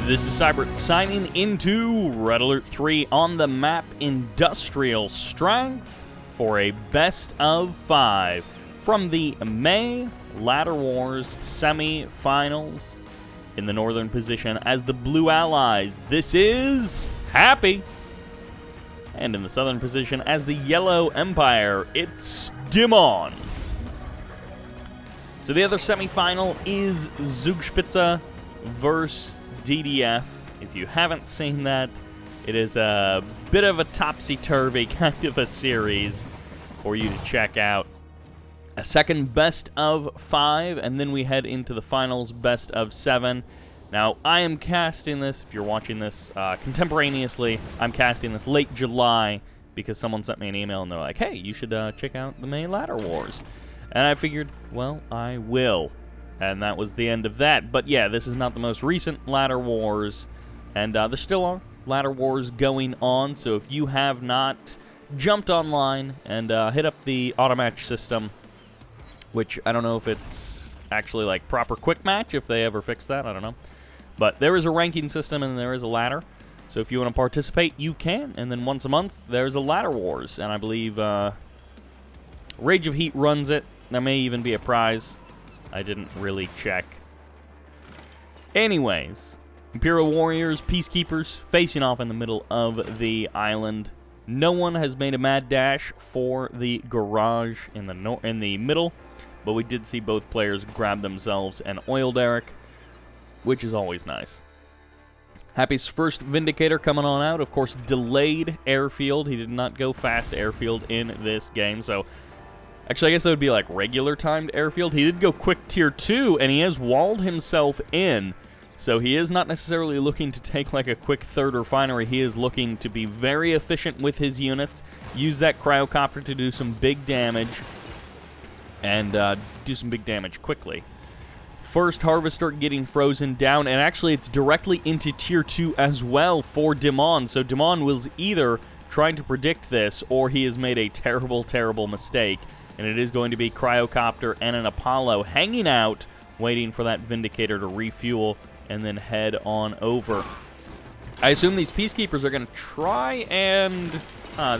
This is Sybert signing into Red Alert 3 on the map Industrial Strength for a best of 5 from the May Ladder Wars semi-finals. In the northern position as the Blue Allies, this is Happy. And in the southern position as the Yellow Empire, it's Dimon. So the other semi-final is Zugspitze versus DDF. If you haven't seen that, it is a bit of a topsy-turvy kind of a series for you to check out. A second best of 5, and then we head into the finals best of 7. Now, I am casting this, if you're watching this contemporaneously, I'm casting this late July because someone sent me an email and they're like, hey, you should check out the May Ladder Wars. And I figured, well, I will. And that was the end of that. But yeah, this is not the most recent Ladder Wars, and there still are Ladder Wars going on, so if you have not jumped online and hit up the auto-match system, which I don't know if it's actually like proper quick match, if they ever fix that, I don't know. But there is a ranking system and there is a ladder, so if you want to participate, you can. And then once a month, there's a Ladder Wars, and I believe Rage of Heat runs it. There may even be a prize. I didn't really check. Anyways, Imperial Warriors, Peacekeepers, facing off in the middle of the island. No one has made a mad dash for the garage in the middle, but we did see both players grab themselves an oil derrick, which is always nice. Happy's first Vindicator coming on out, of course, delayed airfield. He did not go fast airfield in this game, so actually I guess that would be like regular timed airfield. He did go quick tier 2, and he has walled himself in, so he is not necessarily looking to take like a quick third refinery. He is looking to be very efficient with his units, use that cryocopter to do some big damage, and do some big damage quickly. First Harvester getting frozen down, and actually it's directly into tier 2 as well for Dimon, so Dimon was either trying to predict this, or he has made a terrible, terrible mistake, and it is going to be Cryocopter and an Apollo hanging out, waiting for that Vindicator to refuel, and then head on over. I assume these Peacekeepers are going to try and...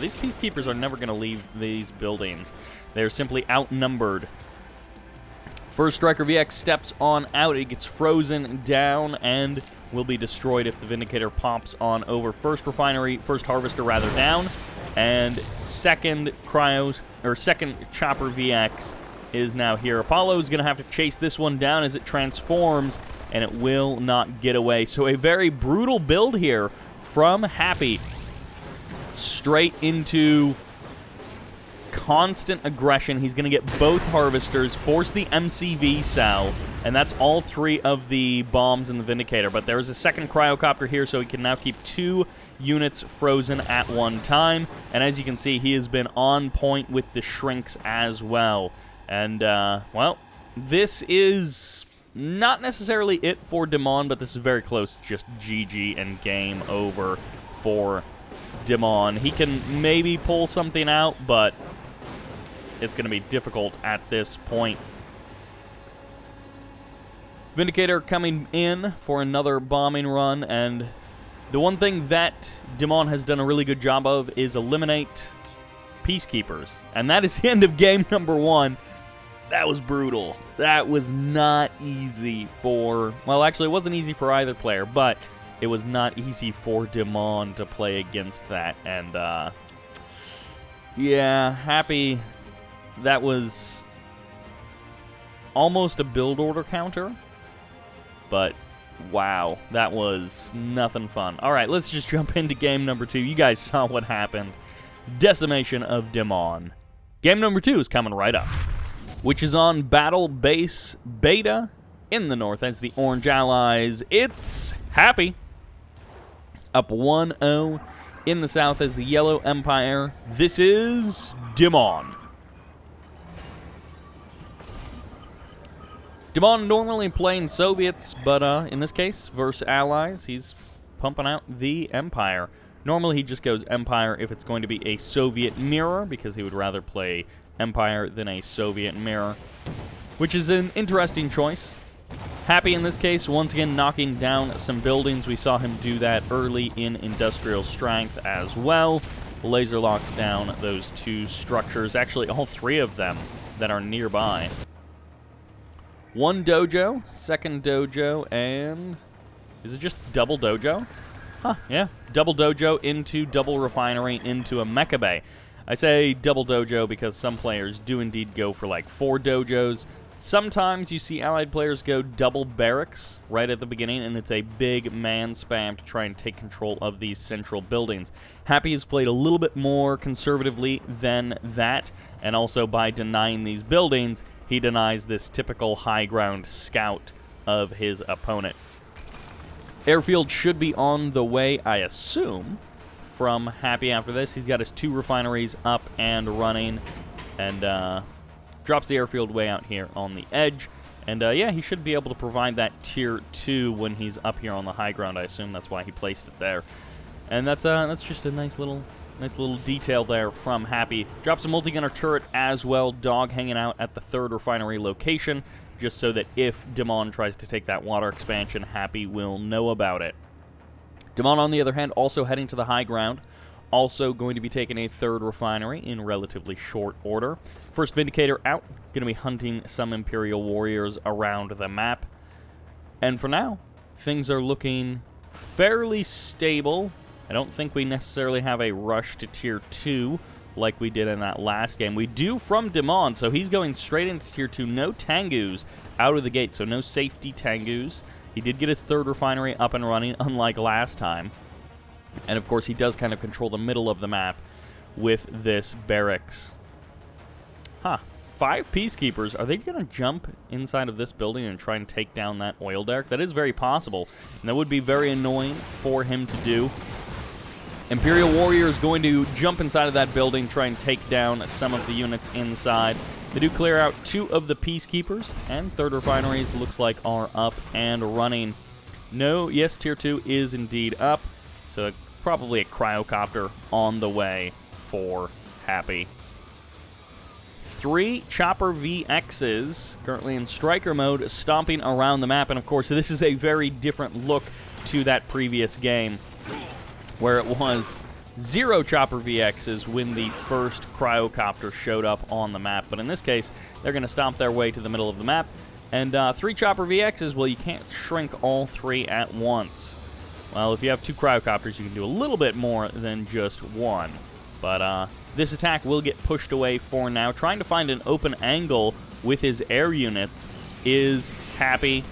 these Peacekeepers are never going to leave these buildings. They're simply outnumbered. First Striker VX steps on out. It gets frozen down and will be destroyed if the Vindicator pops on over. First Harvester rather down, and second Chopper VX is now here. Apollo's going to have to chase this one down as it transforms, and it will not get away. So a very brutal build here from Happy. Straight into constant aggression. He's going to get both Harvesters, force the MCV cell, and that's all 3 of the bombs in the Vindicator. But there's a second Cryocopter here, so he can now keep 2 units frozen at one time. And as you can see, he has been on point with the shrinks as well. And, well, this is not necessarily it for Dimon, but this is very close. Just GG and game over for Dimon. He can maybe pull something out, but it's going to be difficult at this point. Vindicator coming in for another bombing run, and the one thing that Dimon has done a really good job of is eliminate Peacekeepers. And that is the end of game number 1. That was brutal. That was not easy for... Well, actually, it wasn't easy for either player, but it was not easy for Dimon to play against that. And, yeah, Happy... That was almost a build order counter, but wow, that was nothing fun. All right, let's just jump into game number 2. You guys saw what happened. Decimation of Dimon. Game number 2 is coming right up, which is on Battle Base Beta in the north as the Orange Allies. It's Happy. Up 1-0 in the south as the Yellow Empire. This is Dimon. Dimon normally playing Soviets, but in this case, versus Allies, he's pumping out the Empire. Normally he just goes Empire if it's going to be a Soviet mirror, because he would rather play Empire than a Soviet mirror, which is an interesting choice. Happy in this case, once again knocking down some buildings. We saw him do that early in Industrial Strength as well. Laser locks down those 2 structures, actually all 3 of them that are nearby. 1 dojo, 2nd dojo, and is it just double dojo? Huh, yeah. Double dojo into double refinery into a mecha bay. I say double dojo because some players do indeed go for like 4 dojos. Sometimes you see allied players go double barracks right at the beginning, and it's a big man spam to try and take control of these central buildings. Happy has played a little bit more conservatively than that, and also by denying these buildings, he denies this typical high ground scout of his opponent. Airfield should be on the way, I assume, from Happy after this. He's got his 2 refineries up and running, and drops the airfield way out here on the edge. And yeah, he should be able to provide that tier 2 when he's up here on the high ground. I assume that's why he placed it there. And that's just a nice little detail there from Happy. Drops a multi-gunner turret as well, dog hanging out at the 3rd refinery location, just so that if Dimon tries to take that water expansion, Happy will know about it. Dimon, on the other hand, also heading to the high ground. Also going to be taking a 3rd refinery in relatively short order. First Vindicator out. Going to be hunting some Imperial warriors around the map. And for now, things are looking fairly stable. I don't think we necessarily have a rush to tier 2 like we did in that last game. We do from Dimon, so he's going straight into tier 2. No Tengus out of the gate, so no safety Tengus. He did get his 3rd refinery up and running, unlike last time. And of course, he does kind of control the middle of the map with this barracks. Huh. 5 Peacekeepers. Are they going to jump inside of this building and try and take down that oil derrick? That is very possible. And that would be very annoying for him to do. Imperial Warrior is going to jump inside of that building, try and take down some of the units inside. They do clear out 2 of the Peacekeepers, and 3rd refineries looks like are up and running. No, yes, tier 2 is indeed up. So probably a cryocopter on the way for Happy. 3 Chopper VXs currently in striker mode, stomping around the map. And of course, this is a very different look to that previous game, where it was 0 Chopper VXs when the first cryocopter showed up on the map. But in this case, they're going to stomp their way to the middle of the map. And 3 Chopper VXs, well, you can't shrink all 3 at once. Well, if you have 2 cryocopters, you can do a little bit more than just 1. But this attack will get pushed away for now. Trying to find an open angle with his air units is Happy.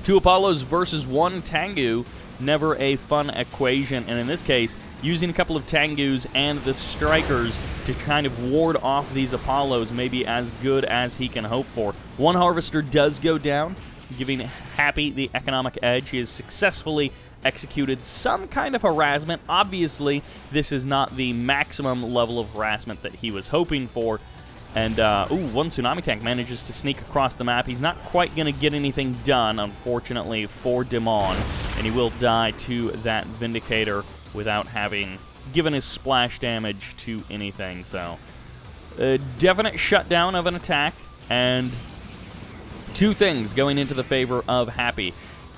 2 Apollos versus 1 Tengu. Never a fun equation. And in this case, using a couple of Tengus and the Strikers to kind of ward off these Apollos may be as good as he can hope for. 1 Harvester does go down, giving Happy the economic edge. He has successfully executed some kind of harassment. Obviously, this is not the maximum level of harassment that he was hoping for. And, 1 Tsunami Tank manages to sneak across the map. He's not quite going to get anything done, unfortunately, for Dimon. And he will die to that Vindicator without having given his splash damage to anything. So, a definite shutdown of an attack. And 2 things going into the favor of Happy.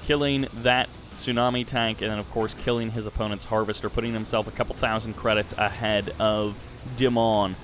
Killing that Tsunami Tank, and then, of course, killing his opponent's Harvester, putting himself a couple thousand credits ahead of Dimon.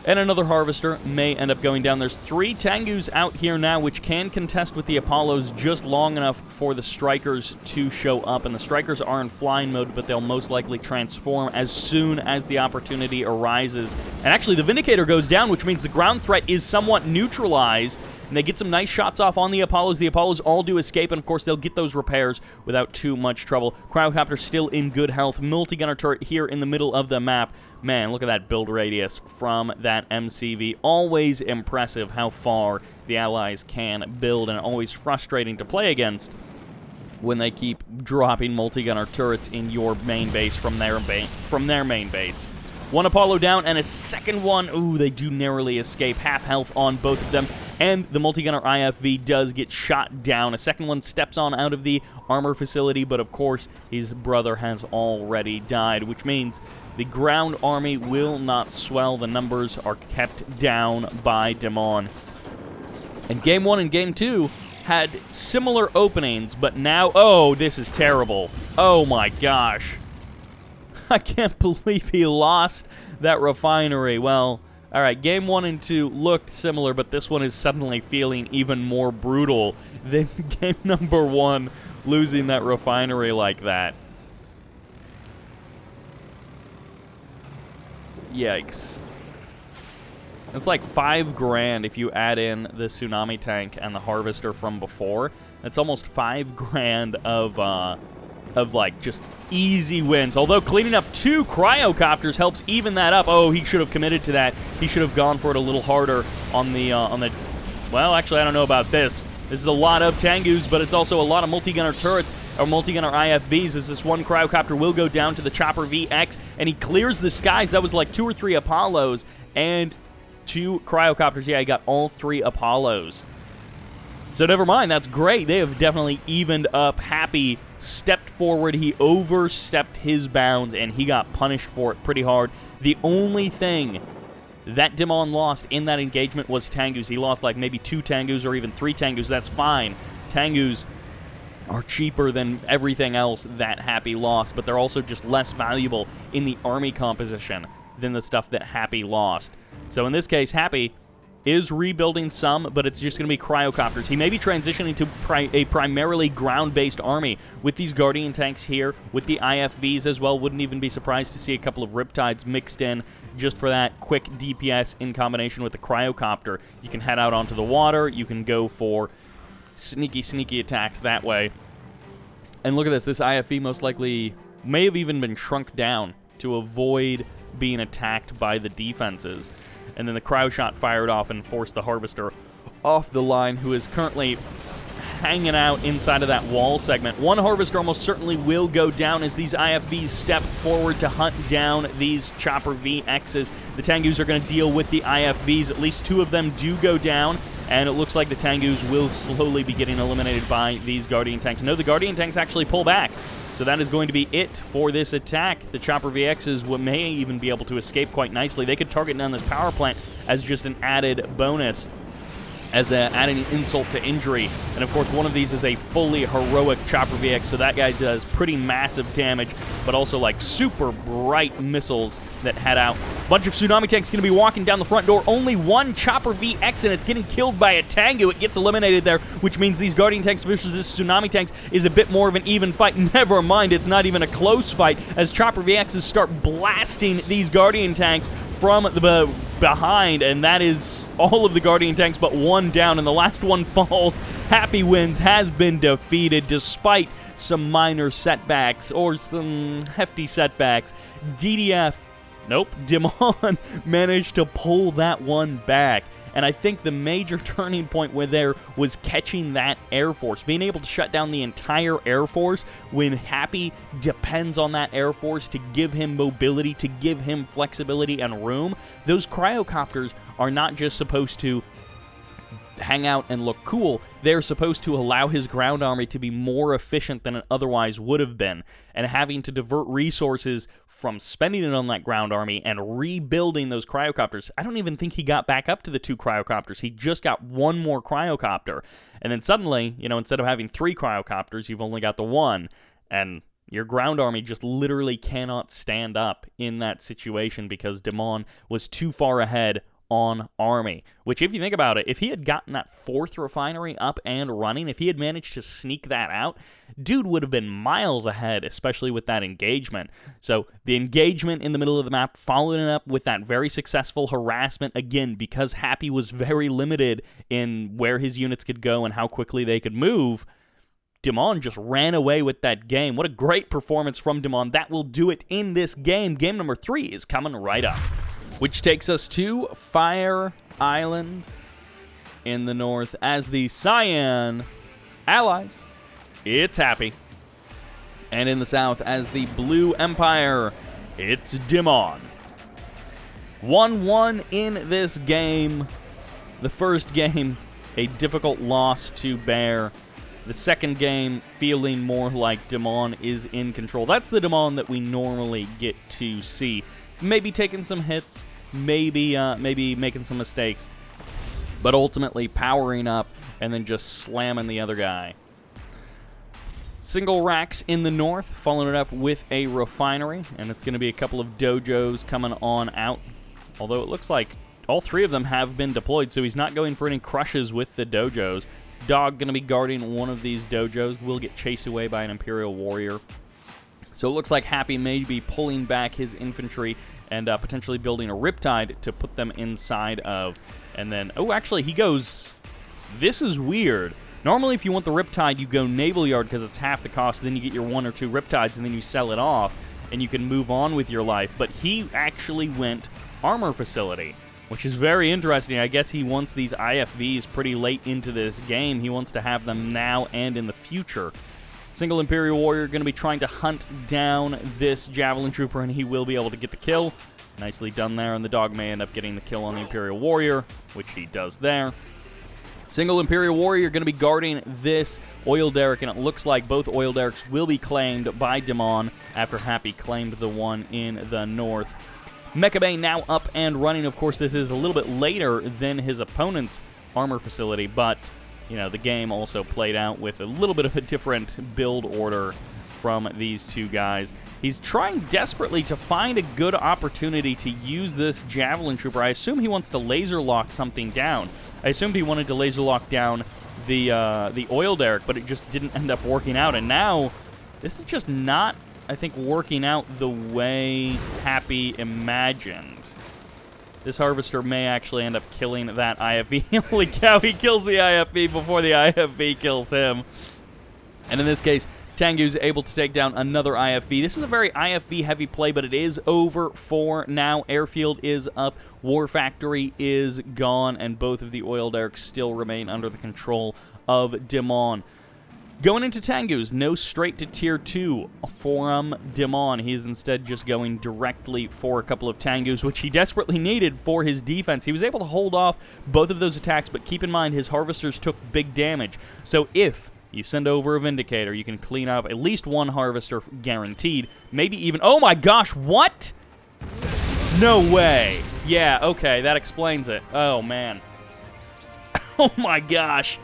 And another Harvester may end up going down. There's 3 Tengus out here now, which can contest with the Apollos just long enough for the Strikers to show up. And the Strikers are in flying mode, but they'll most likely transform as soon as the opportunity arises. And actually, the Vindicator goes down, which means the ground threat is somewhat neutralized. And they get some nice shots off on the Apollos. The Apollos all do escape, and of course, they'll get those repairs without too much trouble. Cryocopter still in good health. Multi-gunner turret here in the middle of the map. Man, look at that build radius from that MCV. Always impressive how far the Allies can build, and always frustrating to play against when they keep dropping multi-gunner turrets in your main base from their main base. 1 Apollo down, and a second one. Ooh, they do narrowly escape. Half health on both of them. And the multi-gunner IFV does get shot down. A second one steps on out of the armor facility, but of course, his brother has already died, which means the ground army will not swell. The numbers are kept down by Dimon. And Game 1 and Game 2 had similar openings, but now... Oh, this is terrible. Oh my gosh. I can't believe he lost that refinery. Well, alright, Game 1 and 2 looked similar, but this one is suddenly feeling even more brutal than Game number 1, losing that refinery like that. Yikes. It's like $5,000 if you add in the tsunami tank and the harvester from before. That's almost $5,000 of like just easy wins. Although cleaning up 2 cryocopters helps even that up. Oh, he should have committed to that. He should have gone for it a little harder on the well, actually I don't know about this. This is a lot of Tengus, but it's also a lot of multi-gunner turrets or multi-gunner IFVs, as this one cryocopter will go down to the Chopper VX, and he clears the skies. That was like 2 or 3 Apollos and 2 cryocopters. Yeah, he got all 3 Apollos. So never mind, that's great. They have definitely evened up. Happy stepped forward. He overstepped his bounds, and he got punished for it pretty hard. The only thing that Dimon lost in that engagement was Tengus. He lost like maybe 2 Tengus or even 3 Tengus. That's fine. Tengus are cheaper than everything else that Happy lost, but they're also just less valuable in the army composition than the stuff that Happy lost. So in this case, Happy is rebuilding some, but it's just going to be cryocopters. He may be transitioning to a primarily ground-based army with these Guardian tanks here, with the IFVs as well. Wouldn't even be surprised to see a couple of Riptides mixed in just for that quick DPS in combination with the cryocopter. You can head out onto the water. You can go for sneaky attacks that way. And look at this. This IFV most likely may have even been shrunk down to avoid being attacked by the defenses. And then the cryo shot fired off and forced the harvester off the line, who is currently hanging out inside of that wall segment. One harvester almost certainly will go down as these IFVs step forward to hunt down these Chopper VXs. The Tengus are going to deal with the IFVs. At least 2 of them do go down, and it looks like the Tengus will slowly be getting eliminated by these Guardian tanks. No, the Guardian tanks actually pull back. So that is going to be it for this attack. The Chopper VXs may even be able to escape quite nicely. They could target down this power plant as just an added bonus, as adding insult to injury. And of course, one of these is a fully heroic Chopper VX, so that guy does pretty massive damage, but also like super bright missiles that head out. A bunch of tsunami tanks going to be walking down the front door. Only 1 Chopper VX, and it's getting killed by a Tengu. It gets eliminated there, which means these Guardian tanks versus this tsunami tanks is a bit more of an even fight. Never mind, it's not even a close fight, as Chopper VXs start blasting these Guardian tanks from the behind, and that is all of the Guardian tanks but 1 down, and the last one falls. Happy wins, has been defeated despite some minor setbacks or some hefty setbacks. DDF, nope, Dimon managed to pull that one back. And I think the major turning point there was catching that Air Force, being able to shut down the entire Air Force when Happy depends on that Air Force to give him mobility, to give him flexibility and room. Those cryocopters are not just supposed to hang out and look cool, they're supposed to allow his ground army to be more efficient than it otherwise would have been. And having to divert resources from spending it on that ground army and rebuilding those cryocopters. I don't even think he got back up to the 2 cryocopters. He just got 1 more cryocopter. And then suddenly, you know, instead of having 3 cryocopters, you've only got the 1. And your ground army just literally cannot stand up in that situation because Dimon was too far ahead on army. Which, if you think about it, if he had gotten that 4th refinery up and running, if he had managed to sneak that out, dude would have been miles ahead, especially with that engagement. So the engagement in the middle of the map, following it up with that very successful harassment, again, because Happy was very limited in where his units could go and how quickly they could move, Dimon just ran away with that game. What a great performance from Dimon. That will do it in this game. Game number 3 is coming right up, which takes us to Fire Island in the north as the Cyan allies. It's Happy. And in the south as the Blue Empire, it's Dimon. 1-1 in this game. The first game, a difficult loss to bear. The second game, feeling more like Dimon is in control. That's the Dimon that we normally get to see. Maybe taking some hits, maybe making some mistakes. but ultimately powering up and then just slamming the other guy. Single racks in the north, following it up with a refinery, and it's going to be a couple of dojos coming on out. Although it looks like all three of them have been deployed, so he's not going for any crushes with the dojos. Dog going to be guarding one of these dojos, will get chased away by an Imperial Warrior. So it looks like Happy may be pulling back his infantry and potentially building a Riptide to put them inside of. And then, oh, actually, he goes, this is weird. Normally, if you want the Riptide, you go Naval Yard because it's half the cost, then you get your 1 or 2 Riptides, and then you sell it off, and you can move on with your life. But he actually went Armor Facility, which is very interesting. I guess he wants these IFVs pretty late into this game. He wants to have them now and in the future. Single Imperial Warrior going to be trying to hunt down this Javelin Trooper, and he will be able to get the kill. Nicely done there, and the dog may end up getting the kill on the Imperial Warrior, which he does there. Single Imperial Warrior going to be guarding this oil derrick, and it looks like both oil derricks will be claimed by Dimon after Happy claimed the one in the north. Mecha Bay now up and running. Of course, this is a little bit later than his opponent's armor facility, but, you know, the game also played out with a little bit of a different build order from these two guys. He's trying desperately to find a good opportunity to use this Javelin Trooper. I assume he wants to laser lock something down. I assumed he wanted to laser lock down the oil derrick, but it just didn't end up working out. And now, this is just not, I think, working out the way Happy imagined. This Harvester may actually end up killing that IFV. Holy cow, he kills the IFV before the IFV kills him. And in this case, Tengu's able to take down another IFV. This is a very IFV-heavy play, but it is over for now. Airfield is up, War Factory is gone, and both of the oil derricks still remain under the control of Dimon. Going into Tengu's, no straight to Tier 2 from Dimon. He is instead just going directly for a couple of Tengu's, which he desperately needed for his defense. He was able to hold off both of those attacks, but keep in mind his Harvesters took big damage. So if you send over a Vindicator, you can clean up at least one Harvester guaranteed. Maybe even... Oh my gosh, what? No way. Yeah, okay, that explains it. Oh, man. Oh my gosh.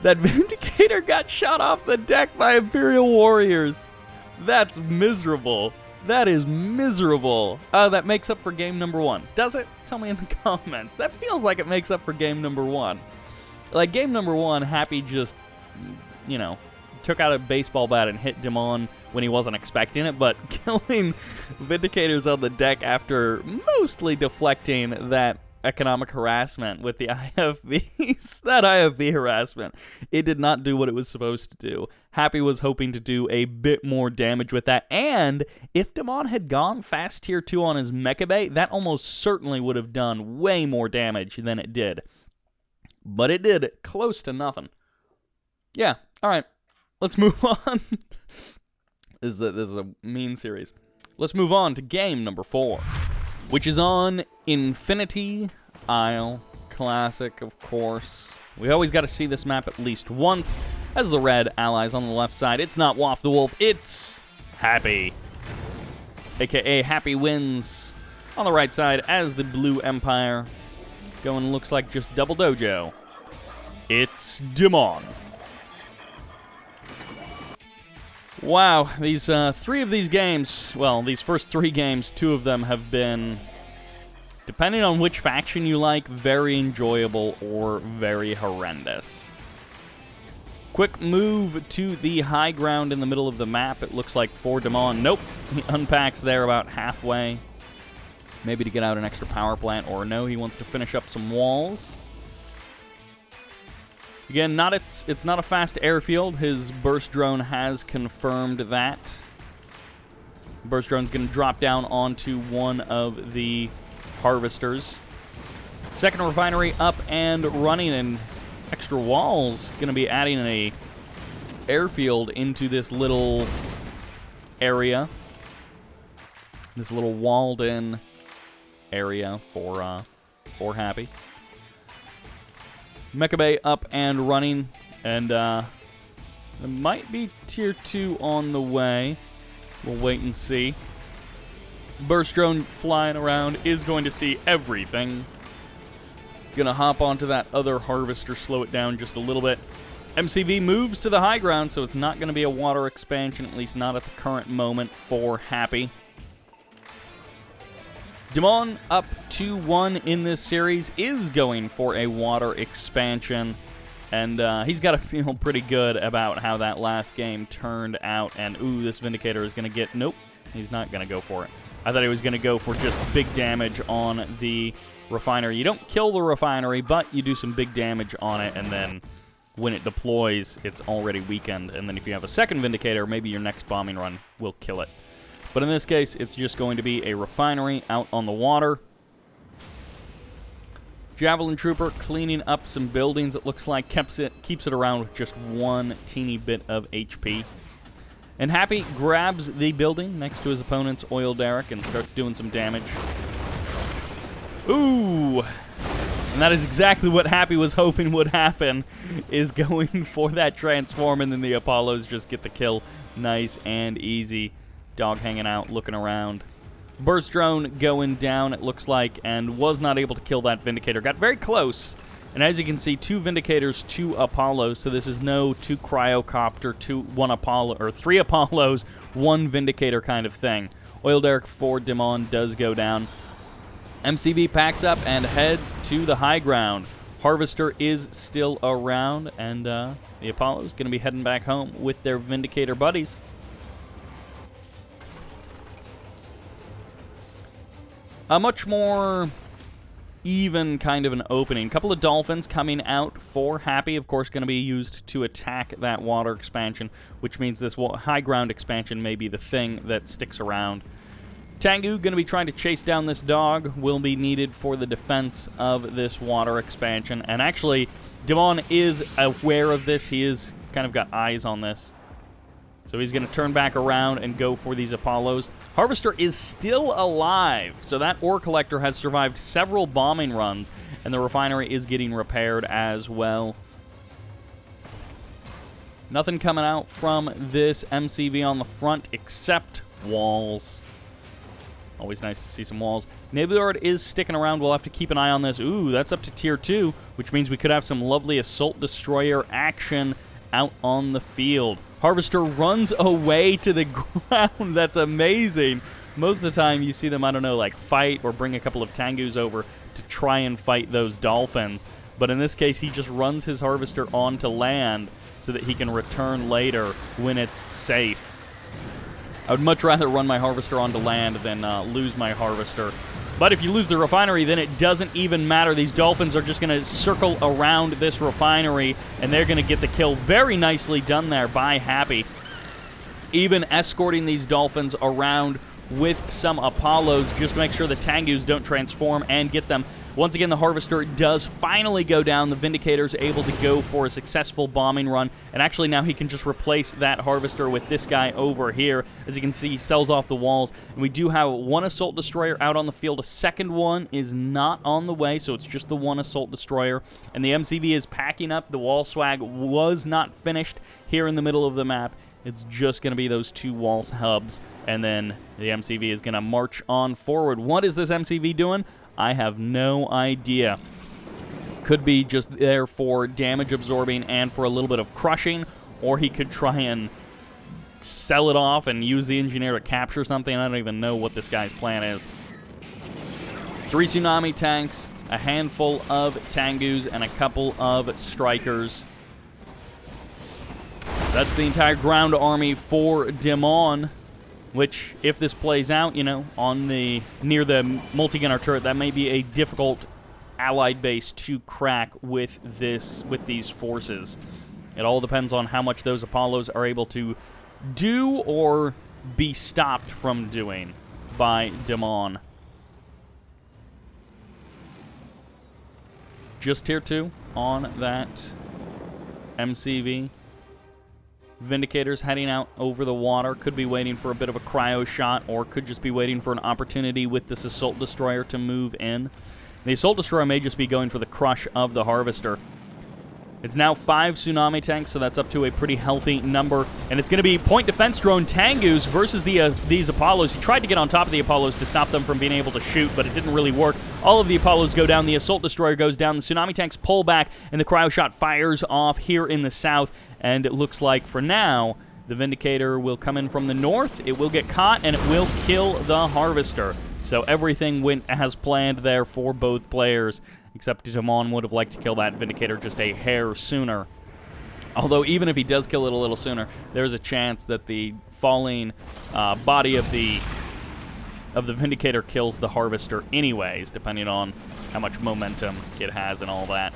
That Vindicator got shot off the deck by Imperial Warriors. That's miserable. That is miserable. That makes up for game number 1. Does it? Tell me in the comments. That feels like it makes up for game number 1. Like, game number 1, Happy just, you know, took out a baseball bat and hit Dimon when he wasn't expecting it, but killing Vindicators on the deck after mostly deflecting that economic harassment with the IFVs, that IFV harassment, it did not do what it was supposed to do. Happy was hoping to do a bit more damage with that, and if Dimon had gone fast Tier 2 on his Mecha Bay, that almost certainly would have done way more damage than it did. But it did close to nothing. Yeah, alright, let's move on. This is a mean series. Let's move on to game number 4, which is on Infinity Isle. Classic, of course. We always got to see this map at least once. As the red allies on the left side, it's not Waff the Wolf, it's Happy. AKA Happy wins on the right side as the Blue Empire. Going looks like just double dojo. It's Dimon. Wow, these 3 of these games, well, these first 3 games, 2 of them have been, depending on which faction you like, very enjoyable or very horrendous. Quick move to the high ground in the middle of the map. It looks like for Dimon. Nope, he unpacks there about halfway. Maybe to get out an extra power plant, or no, he wants to finish up some walls. Again, it's not a fast airfield. His burst drone has confirmed that. Burst drone's going to drop down onto one of the harvesters. Second refinery up and running, and extra walls going to be adding a airfield into this little area. This little walled-in area for Happy. Mecha Bay up and running, and there might be Tier 2 on the way. We'll wait and see. Burst drone flying around is going to see everything. Gonna hop onto that other Harvester, slow it down just a little bit. MCV moves to the high ground, so it's not gonna be a water expansion, at least not at the current moment for Happy. Dimon, up 2-1 in this series, is going for a water expansion. And he's got to feel pretty good about how that last game turned out. And, ooh, this Vindicator is going to get... Nope, he's not going to go for it. I thought he was going to go for just big damage on the refinery. You don't kill the refinery, but you do some big damage on it. And then when it deploys, it's already weakened. And then if you have a second Vindicator, maybe your next bombing run will kill it. But in this case, it's just going to be a refinery out on the water. Javelin Trooper cleaning up some buildings, it looks like, keeps it around with just one teeny bit of HP. And Happy grabs the building next to his opponent's oil derrick and starts doing some damage. Ooh! And that is exactly what Happy was hoping would happen, is going for that transform, and then the Apollos just get the kill nice and easy. Dog hanging out, looking around. Burst drone going down, it looks like, and was not able to kill that Vindicator. Got very close, and as you can see, 2 Vindicators, 2 Apollos, so this is no 2 Cryocopter, 1 Apollo, or 3 Apollos, 1 Vindicator kind of thing. Oil derrick for Dimon does go down. MCV packs up and heads to the high ground. Harvester is still around, and the Apollo is going to be heading back home with their Vindicator buddies. A much more even kind of an opening. A couple of Dolphins coming out for Happy, of course, going to be used to attack that water expansion, which means this high ground expansion may be the thing that sticks around. Tengu going to be trying to chase down this dog, will be needed for the defense of this water expansion. And actually, Dimon is aware of this. He is kind of got eyes on this. So he's going to turn back around and go for these Apollos. Harvester is still alive, so that ore collector has survived several bombing runs, and the refinery is getting repaired as well. Nothing coming out from this MCV on the front except walls. Always nice to see some walls. Naval Yard is sticking around. We'll have to keep an eye on this. Ooh, that's up to Tier 2, which means we could have some lovely Assault Destroyer action out on the field. Harvester runs away to the ground. That's amazing. Most of the time you see them, I don't know, like fight or bring a couple of Tengus over to try and fight those Dolphins. But in this case, he just runs his Harvester onto land so that he can return later when it's safe. I would much rather run my Harvester onto land than lose my Harvester. But if you lose the refinery, then it doesn't even matter. These Dolphins are just going to circle around this refinery, and they're going to get the kill. Very nicely done there by Happy. Even escorting these Dolphins around with some Apollos just to make sure the Tengus don't transform and get them. Once again, the Harvester does finally go down. The Vindicator's able to go for a successful bombing run. And actually now he can just replace that Harvester with this guy over here. As you can see, he sells off the walls. And we do have 1 Assault Destroyer out on the field. A second one is not on the way, so it's just the 1 Assault Destroyer. And the MCV is packing up. The wall swag was not finished here in the middle of the map. It's just going to be those 2 wall hubs. And then the MCV is going to march on forward. What is this MCV doing? I have no idea. Could be just there for damage absorbing and for a little bit of crushing, or he could try and sell it off and use the engineer to capture something. I don't even know what this guy's plan is. 3 tsunami tanks, a handful of Tengus, and a couple of strikers. That's the entire ground army for Dimon. Which, if this plays out, you know, on the near the multi-gunner turret, that may be a difficult allied base to crack with these forces. It all depends on how much those Apollos are able to do or be stopped from doing by Dimon. Just Tier 2 on that MCV. Vindicators heading out over the water. Could be waiting for a bit of a cryo shot, or could just be waiting for an opportunity with this Assault Destroyer to move in. The Assault Destroyer may just be going for the crush of the Harvester. It's now 5 tsunami tanks, so that's up to a pretty healthy number. And it's going to be point defense drone Tengus versus these Apollos. He tried to get on top of the Apollos to stop them from being able to shoot, but it didn't really work. All of the Apollos go down, the Assault Destroyer goes down, the tsunami tanks pull back, and the Cryo Shot fires off here in the south. And it looks like, for now, the Vindicator will come in from the north, it will get caught, and it will kill the Harvester. So everything went as planned there for both players, except Dimon would have liked to kill that Vindicator just a hair sooner. Although even if he does kill it a little sooner, there's a chance that the falling body of the Vindicator kills the Harvester anyways, depending on how much momentum it has and all that.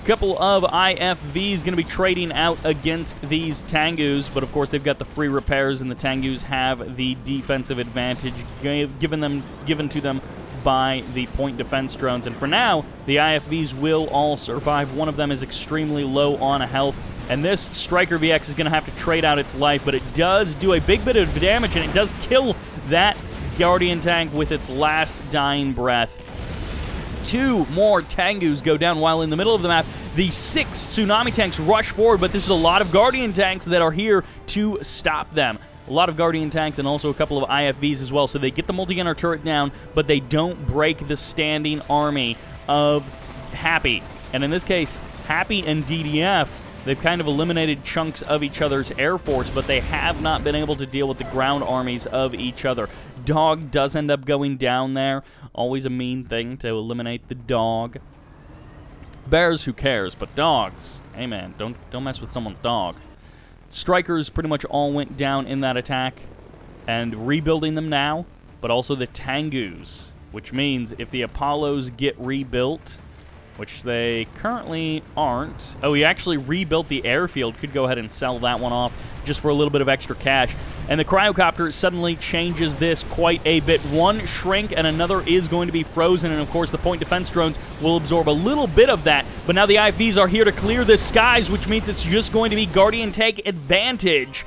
A couple of IFVs going to be trading out against these Tengus, but of course they've got the free repairs, and the Tengus have the defensive advantage given to them by the point defense drones. And for now, the IFVs will all survive. One of them is extremely low on health, and this Striker VX is going to have to trade out its life, but it does do a big bit of damage, and it does kill that Guardian tank with its last dying breath. 2 more Tengus go down while in the middle of the map. The 6 tsunami tanks rush forward, but this is a lot of Guardian tanks that are here to stop them. A lot of Guardian tanks and also a couple of IFVs as well, so they get the multi-gunner turret down, but they don't break the standing army of Happy. And in this case, Happy and DDF, they've kind of eliminated chunks of each other's air force, but they have not been able to deal with the ground armies of each other. Dog does end up going down there. Always a mean thing to eliminate the dog. Bears, who cares? But dogs, hey man, don't mess with someone's dog. Strikers pretty much all went down in that attack, and rebuilding them now, but also the Tengus, which means if the Apollos get rebuilt, which they currently aren't. Oh, he actually rebuilt the airfield. Could go ahead and sell that one off just for a little bit of extra cash. And the Cryocopter suddenly changes this quite a bit. One shrink and another is going to be frozen, and of course the point defense drones will absorb a little bit of that. But now the IVs are here to clear the skies, which means it's just going to be Guardian tank advantage.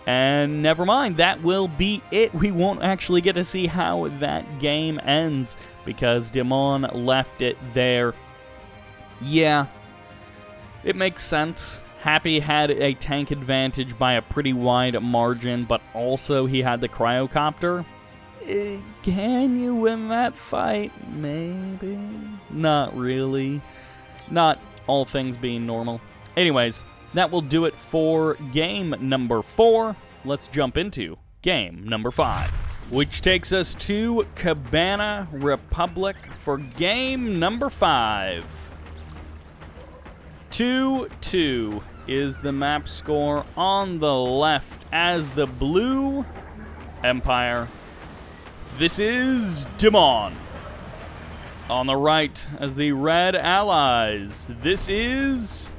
And never mind, that will be it. We won't actually get to see how that game ends because Dimon left it there. Yeah, it makes sense. Happy had a tank advantage by a pretty wide margin, but also he had the Cryocopter. Can you win that fight? Maybe. Not really. Not all things being normal. Anyways, that will do it for game number 4. Let's jump into game number 5, which takes us to Cabana Republic for game number 5. 2-2 is the map score on the left as the Blue Empire. This is Dimon. On the right as the Red Allies. This is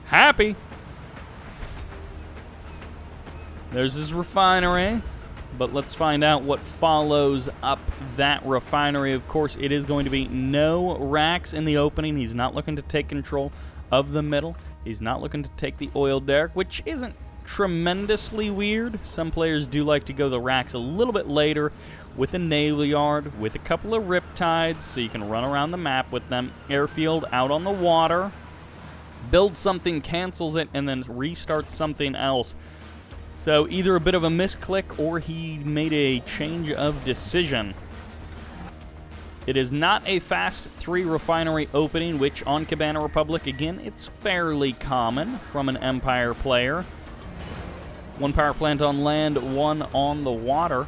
Happy. There's his refinery, but let's find out what follows up that refinery. Of course, it is going to be no racks in the opening. He's not looking to take control of the middle. He's not looking to take the oil derrick, which isn't tremendously weird. Some players do like to go the racks a little bit later with a naval yard, with a couple of riptides, so you can run around the map with them. Airfield out on the water. Build something, cancels it, and then restart something else. So either a bit of a misclick or he made a change of decision. It is not a fast 3 refinery opening, which on Cabana Republic, again, it's fairly common from an Empire player. 1 power plant on land, 1 on the water.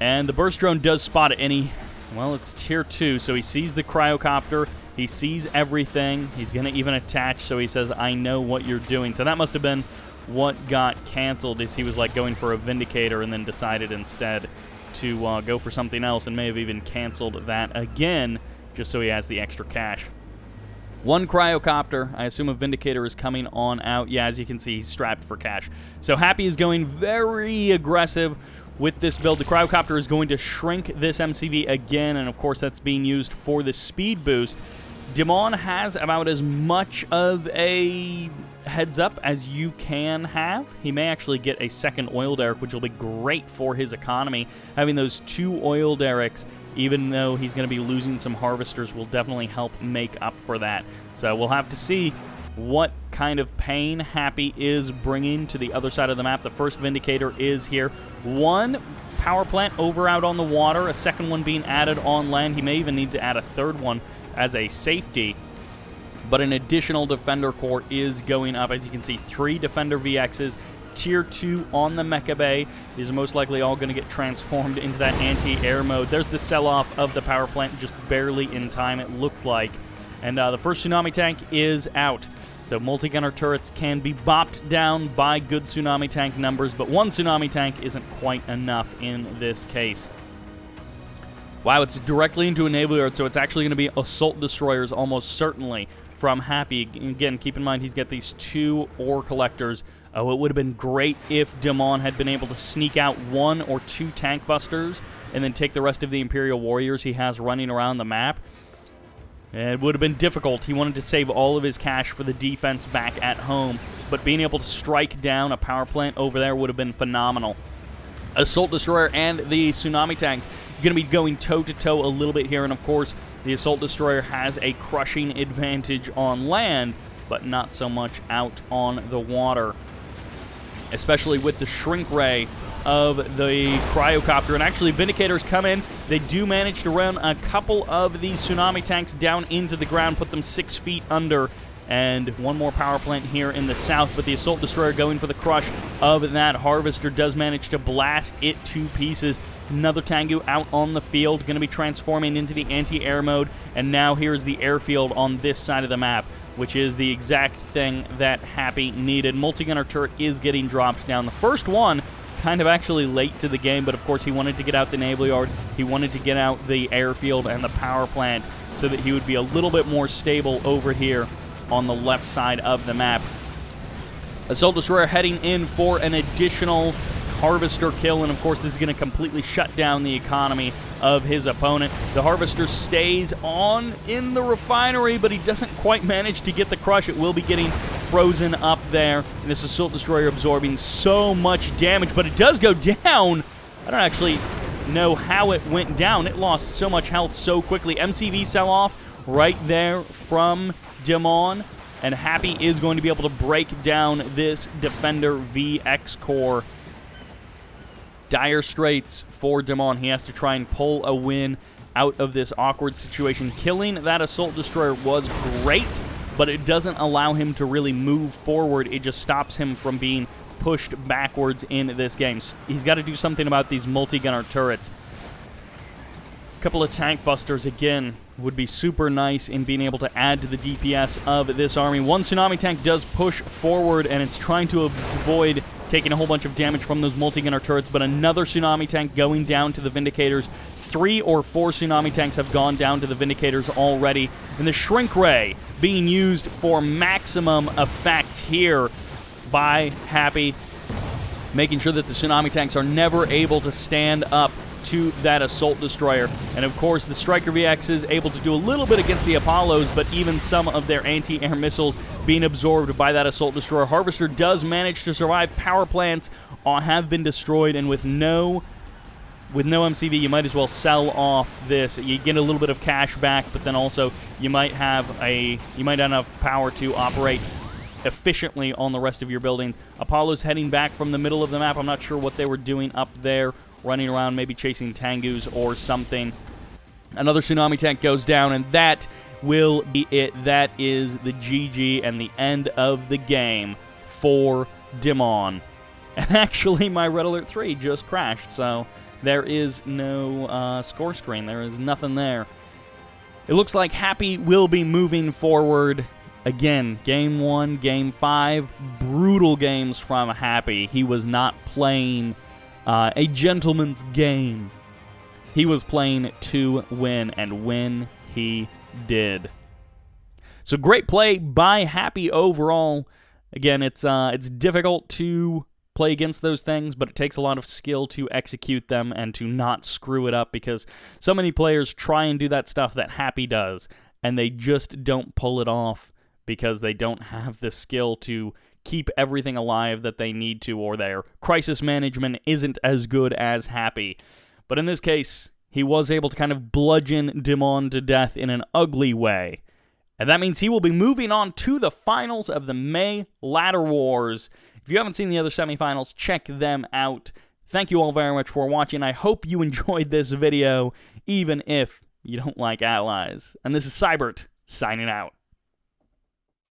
And the burst drone does spot it, and it's tier 2, so he sees the Cryocopter, he sees everything, he's going to even attach, so he says, I know what you're doing. So that must have been what got canceled, is he was like going for a Vindicator and then decided instead to go for something else, and may have even canceled that again just so he has the extra cash. 1 Cryocopter. I assume a Vindicator is coming on out. Yeah, as you can see, he's strapped for cash. So Happy is going very aggressive with this build. The Cryocopter is going to shrink this MCV again, and of course that's being used for the speed boost. Dimon has about as much of a heads up as you can have. He may actually get a second oil derrick, which will be great for his economy. Having those 2 oil derricks, even though he's going to be losing some harvesters, will definitely help make up for that. So we'll have to see what kind of pain Happy is bringing to the other side of the map. The first Vindicator is here. One power plant over out on the water, a second one being added on land. He may even need to add a third one as a safety. But an additional Defender Core is going up. As you can see, 3 Defender VXs, Tier 2 on the Mecha Bay. These are most likely all going to get transformed into that anti-air mode. There's the sell-off of the power plant just barely in time, it looked like. And the first Tsunami Tank is out. So multi-gunner turrets can be bopped down by good Tsunami Tank numbers, but one Tsunami Tank isn't quite enough in this case. Wow, it's directly into Enabler Yard, so it's actually going to be Assault Destroyers almost certainly from Happy. Again, keep in mind he's got these 2 ore collectors. Oh, it would have been great if Dimon had been able to sneak out 1 or 2 tank busters and then take the rest of the Imperial Warriors he has running around the map. It would have been difficult. He wanted to save all of his cash for the defense back at home, but being able to strike down a power plant over there would have been phenomenal. Assault Destroyer and the Tsunami Tanks going to be going toe-to-toe a little bit here, and of course, the Assault Destroyer has a crushing advantage on land, but not so much out on the water, especially with the Shrink Ray of the Cryocopter. And actually, Vindicators come in. They do manage to run a couple of these Tsunami Tanks down into the ground, put them 6 feet under, and one more power plant here in the south, but the Assault Destroyer going for the crush of that Harvester does manage to blast it to pieces. Another Tengu out on the field, going to be transforming into the anti-air mode, and now here's the airfield on this side of the map, which is the exact thing that Happy needed. Multi-gunner turret is getting dropped down. The first one kind of actually late to the game, but of course he wanted to get out the naval yard, he wanted to get out the airfield and the power plant so that he would be a little bit more stable over here on the left side of the map. Assault Destroyer heading in for an additional Harvester kill, and of course this is going to completely shut down the economy of his opponent. The Harvester stays on in the refinery, but he doesn't quite manage to get the crush. It will be getting frozen up there, and this Assault Destroyer absorbing so much damage, but it does go down. I don't actually know how it went down. It lost so much health so quickly. MCV sell-off right there from Dimon, and Happy is going to be able to break down this Defender VX core. Dire straits for Dimon. He has to try and pull a win out of this awkward situation. Killing that Assault Destroyer was great, but it doesn't allow him to really move forward. It just stops him from being pushed backwards in this game. He's got to do something about these multi-gunner turrets. A couple of tank busters, again, would be super nice in being able to add to the DPS of this army. One Tsunami Tank does push forward, and it's trying to avoid taking a whole bunch of damage from those multi-gunner turrets, but another Tsunami Tank going down to the Vindicators. 3 or 4 Tsunami Tanks have gone down to the Vindicators already, and the Shrink Ray being used for maximum effect here by Happy, making sure that the Tsunami Tanks are never able to stand up to that Assault Destroyer. And of course, the Striker VX is able to do a little bit against the Apollos, but even some of their anti-air missiles being absorbed by that Assault Destroyer. Harvester does manage to survive. Power plants have been destroyed, and with no MCV, you might as well sell off this. You get a little bit of cash back, but then also you might not have enough power to operate efficiently on the rest of your buildings. Apollo's heading back from the middle of the map. I'm not sure what they were doing up there, running around, maybe chasing Tengus or something. Another Tsunami Tank goes down, and that will be it. That is the GG and the end of the game for Dimon. And actually, my Red Alert 3 just crashed, so there is no score screen. There is nothing there. It looks like Happy will be moving forward. Again, Game 1, Game 5, brutal games from Happy. He was not playing a gentleman's game. He was playing to win, and win he did. So great play by Happy overall. Again, it's difficult to play against those things, but it takes a lot of skill to execute them and to not screw it up, because so many players try and do that stuff that Happy does, and they just don't pull it off because they don't have the skill to keep everything alive that they need to, or their crisis management isn't as good as Happy. But in this case, he was able to kind of bludgeon Dimon to death in an ugly way, And that means he will be moving on to the finals of the May Ladder Wars. If you haven't seen the other semifinals, check them out. Thank you all very much for watching. I hope you enjoyed this video, even if you don't like allies. And this is Sybert, signing out.